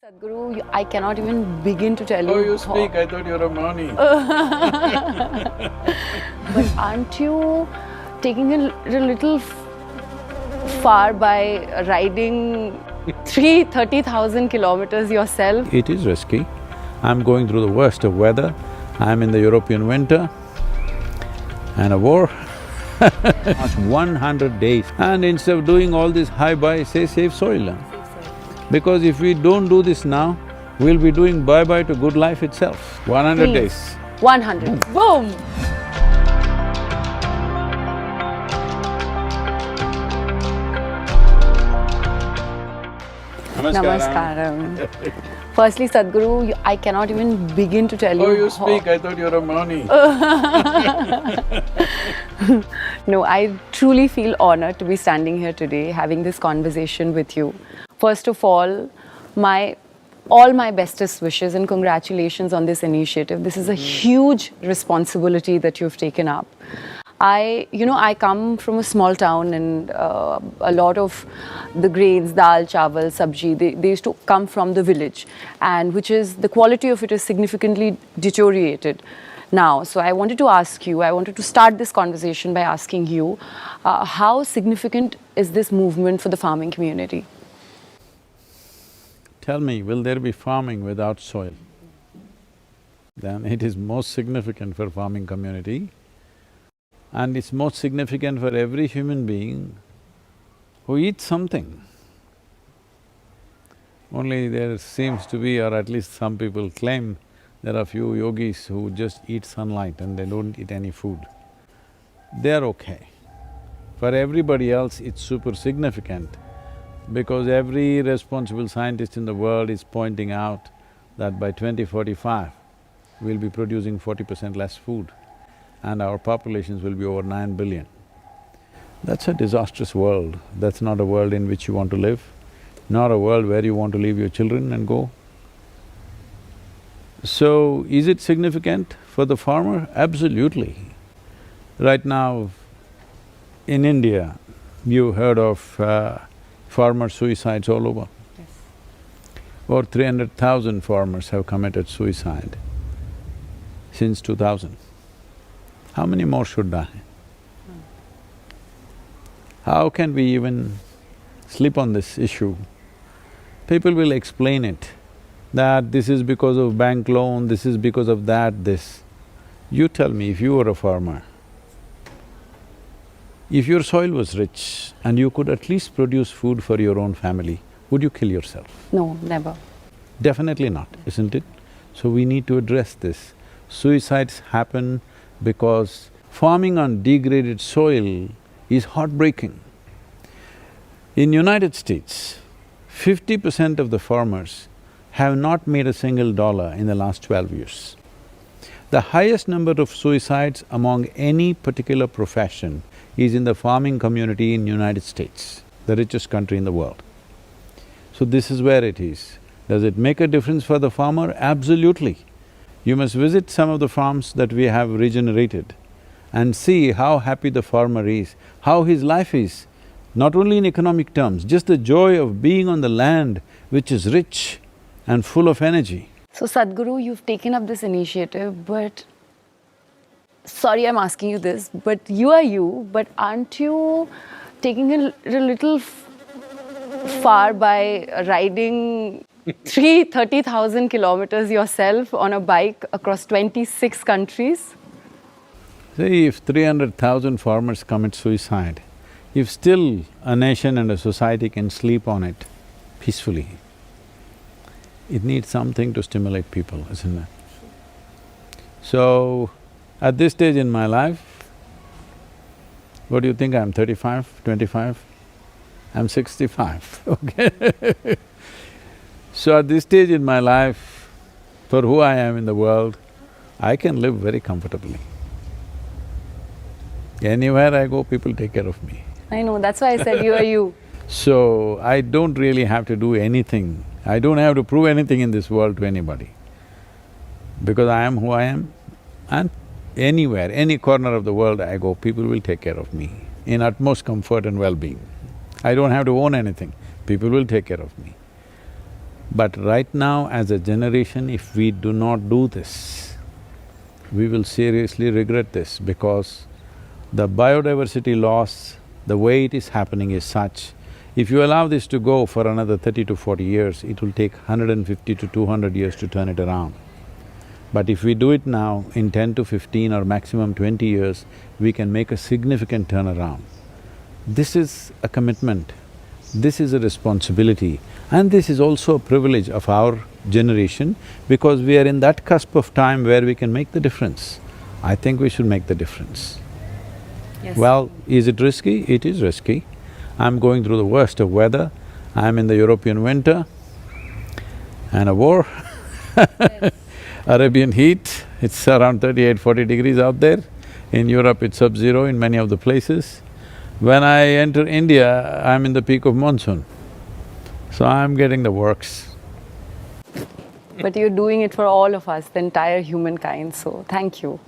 Sadhguru, I cannot even begin to tell you. Oh, you speak, I thought you were a Mouni. But aren't you taking it a little far by riding 30,000 kilometers yourself? It is risky. I'm going through the worst of weather. I'm in the European winter and a war. It's 100 days. And instead of doing all this high-bye, say save soil. Because if we don't do this now, we'll be doing bye-bye to good life itself. 100 Please. days. 100. Boom! Namaskaram. Firstly, Sadhguru, I cannot even begin to tell you. Oh, you speak, I thought you were a Mouni. No, I truly feel honored to be standing here today, having this conversation with you. First of all my bestest wishes and congratulations on this initiative. This is a huge responsibility that you've taken up. I come from a small town and a lot of the grains, dal, chawal, sabji, they used to come from the village, and which is, the quality of it is significantly deteriorated now. So I wanted to start this conversation by asking you, how significant is this movement for the farming community? Tell me, will there be farming without soil? Then it is most significant for farming community, and it's most significant for every human being who eats something. Only there seems to be, or at least some people claim, there are few yogis who just eat sunlight and they don't eat any food. They're okay. For everybody else, it's super significant, because every responsible scientist in the world is pointing out that by 2045, we'll be producing 40% less food and our populations will be over 9 billion. That's a disastrous world. That's not a world in which you want to live, not a world where you want to leave your children and go. So, is it significant for the farmer? Absolutely. Right now, in India, you heard of farmer suicides all over. Yes. Over 300,000 farmers have committed suicide since 2000. How many more should die? How can we even sleep on this issue? People will explain it, that this is because of bank loan, this is because of that, this. You tell me, if you were a farmer, if your soil was rich and you could at least produce food for your own family, would you kill yourself? No, never. Definitely not, isn't it? So we need to address this. Suicides happen because farming on degraded soil is heartbreaking. In United States, 50% of the farmers have not made a single dollar in the last 12 years. The highest number of suicides among any particular profession is in the farming community in United States, the richest country in the world. So this is where it is. Does it make a difference for the farmer? Absolutely. You must visit some of the farms that we have regenerated and see how happy the farmer is, how his life is, not only in economic terms, just the joy of being on the land which is rich and full of energy. So Sadhguru, you've taken up this initiative, but sorry I'm asking you this, but aren't you taking it a little far by riding 30,000 kilometers yourself on a bike across 26 countries? See, if 300,000 farmers commit suicide, if still a nation and a society can sleep on it peacefully, it needs something to stimulate people, isn't it? So, at this stage in my life, what do you think I'm 35, 25? I'm 65, okay? So at this stage in my life, for who I am in the world, I can live very comfortably. Anywhere I go, people take care of me. I know, that's why I said you are you. So, I don't really have to do anything. I don't have to prove anything in this world to anybody, because I am who I am, and anywhere, any corner of the world I go, people will take care of me in utmost comfort and well-being. I don't have to own anything, people will take care of me. But right now, as a generation, if we do not do this, we will seriously regret this, because the biodiversity loss, the way it is happening is such, if you allow this to go for another 30 to 40 years, it will take 150 to 200 years to turn it around. But if we do it now, in 10 to 15 or maximum 20 years, we can make a significant turnaround. This is a commitment, this is a responsibility, and this is also a privilege of our generation, because we are in that cusp of time where we can make the difference. I think we should make the difference. Yes. Well, is it risky? It is risky. I'm going through the worst of weather. I'm in the European winter and a war Yes. Arabian heat, it's around 38–40 degrees out there. In Europe, it's sub-zero in many of the places. When I enter India, I'm in the peak of monsoon, so I'm getting the works. But you're doing it for all of us, the entire humankind, so thank you.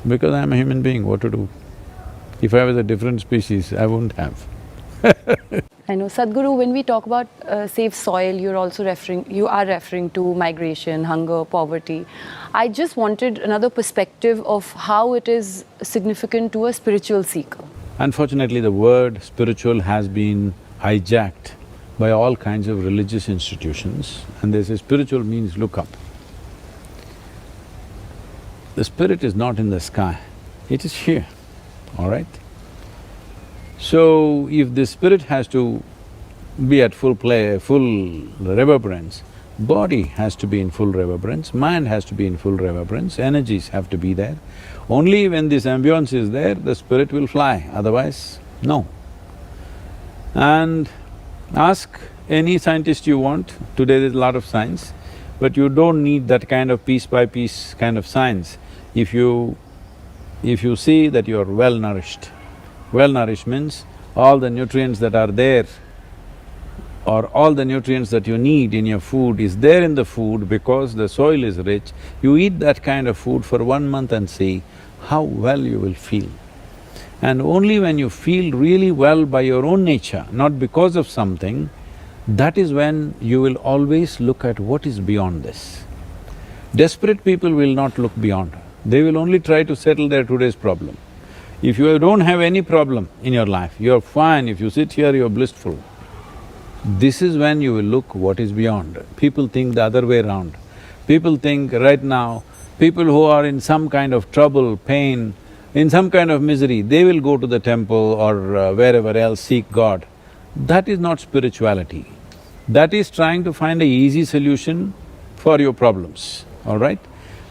Because I'm a human being, what to do? If I was a different species, I wouldn't have. I know, Sadhguru, when we talk about safe soil, you are referring to migration, hunger, poverty. I just wanted another perspective of how it is significant to a spiritual seeker. Unfortunately, the word spiritual has been hijacked by all kinds of religious institutions, and they say spiritual means look up. The spirit is not in the sky, it is here, all right? So, if the spirit has to be at full play, full reverberance, body has to be in full reverberance, mind has to be in full reverberance, energies have to be there. Only when this ambience is there, the spirit will fly, otherwise, no. And ask any scientist you want, today there's a lot of science, but you don't need that kind of piece by piece kind of science. If you see that you're well-nourished, well-nourished means all the nutrients that are there or all the nutrients that you need in your food is there in the food because the soil is rich. You eat that kind of food for 1 month and see how well you will feel. And only when you feel really well by your own nature, not because of something, that is when you will always look at what is beyond this. Desperate people will not look beyond, they will only try to settle their today's problem. If you don't have any problem in your life, you're fine, if you sit here, you're blissful. This is when you will look what is beyond. People think the other way around. People think right now, people who are in some kind of trouble, pain, in some kind of misery, they will go to the temple or wherever else seek God. That is not spirituality. That is trying to find a easy solution for your problems, all right?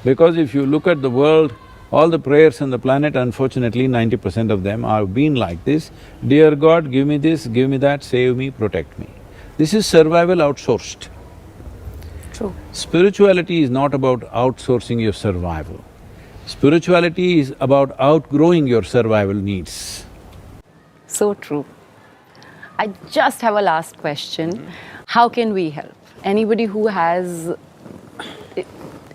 Because if you look at the world, all the prayers on the planet, unfortunately 90% of them have been like this, dear God, give me this, give me that, save me, protect me. This is survival outsourced. True. Spirituality is not about outsourcing your survival. Spirituality is about outgrowing your survival needs. So true. I just have a last question. How can we help? Anybody who has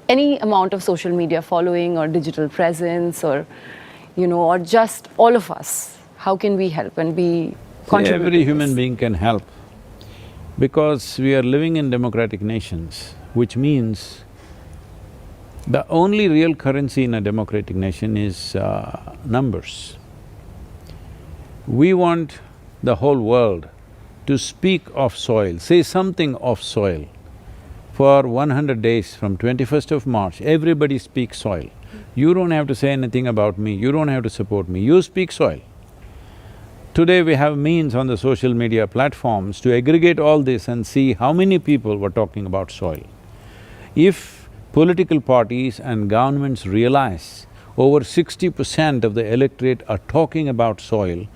any amount of social media following or digital presence or, or just all of us, how can we help and be contributing? Every human being can help, because we are living in democratic nations, which means the only real currency in a democratic nation is numbers. We want the whole world to speak of soil, say something of soil. For 100 days, from 21st of March, everybody speaks soil. You don't have to say anything about me, you don't have to support me, you speak soil. Today we have means on the social media platforms to aggregate all this and see how many people were talking about soil. If political parties and governments realize over 60% of the electorate are talking about soil,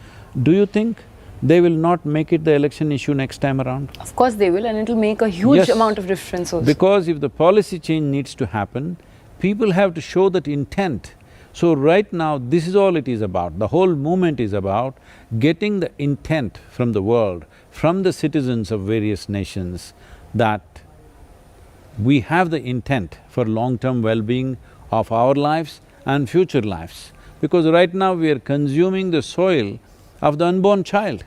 do you think they will not make it the election issue next time around? Of course they will, and it'll make a huge Yes. amount of difference also. Because if the policy change needs to happen, people have to show that intent. So right now, this is all it is about. The whole movement is about getting the intent from the world, from the citizens of various nations, that we have the intent for long-term well-being of our lives and future lives. Because right now we are consuming the soil of the unborn child.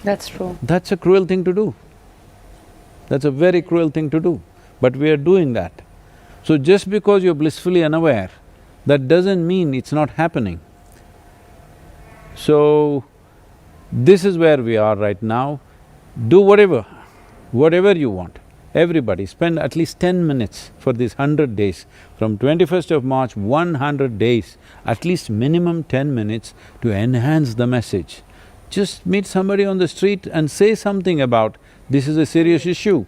That's true. That's a cruel thing to do. That's a very cruel thing to do, but we are doing that. So just because you're blissfully unaware, that doesn't mean it's not happening. So, this is where we are right now. Do whatever you want. Everybody spend at least 10 minutes for these 100 days. From 21st of March, 100 days, at least minimum 10 minutes to enhance the message. Just meet somebody on the street and say something about, this is a serious issue.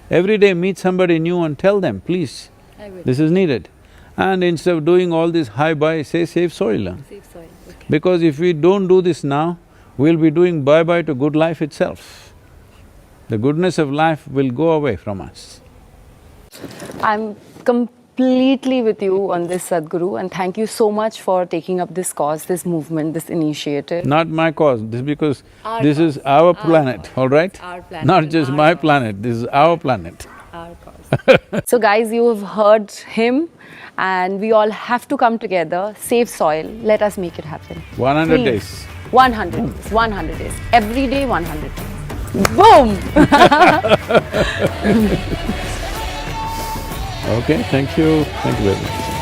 Every day meet somebody new and tell them, please, this is needed. And instead of doing all this hi-bye, say save soil. Save soil, okay. Because if we don't do this now, we'll be doing bye-bye to good life itself. The goodness of life will go away from us. I'm completely with you on this, Sadhguru, and thank you so much for taking up this cause, this movement, this initiative. Not my cause, this because this is our planet, all right? Our planet. Not just my planet, this is our planet. Our cause. So guys, you have heard him, and we all have to come together, save soil, let us make it happen. 100 Please. days. 100 days, 100 days. Every day, 100 days. Boom! Okay, thank you very much.